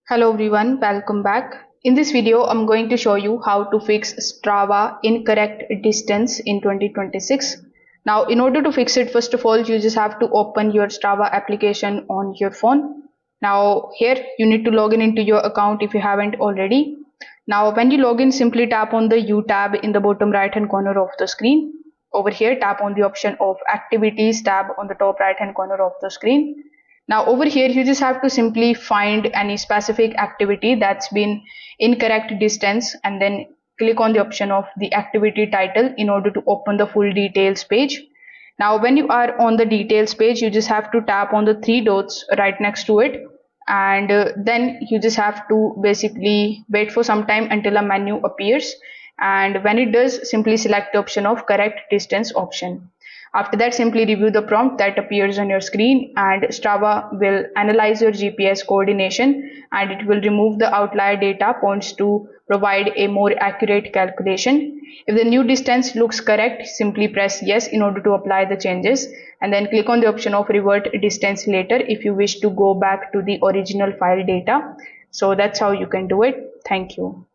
Hello everyone, welcome back. In this video, I'm going to show you how to fix Strava incorrect distance in 2026. Now, in order to fix it, first of all, you just have to open your Strava application on your phone. Now, here you need to log in into your account if you haven't already. Now, when you log in, simply tap on the U tab in the bottom right hand corner of the screen. Over here, tap on the option of Activities tab on the top right hand corner of the screen. Now over here, you just have to simply find any specific activity that's been incorrect distance and then click on the option of the activity title in order to open the full details page. Now when you are on the details page, you just have to tap on the three dots right next to it, and then you just have to basically wait for some time until a menu appears, and when it does, simply select the option of correct distance option. After that, simply review the prompt that appears on your screen, and Strava will analyze your GPS coordination and it will remove the outlier data points to provide a more accurate calculation. If the new distance looks correct, simply press yes in order to apply the changes, and then click on the option of revert distance later if you wish to go back to the original file data. So that's how you can do it. Thank you.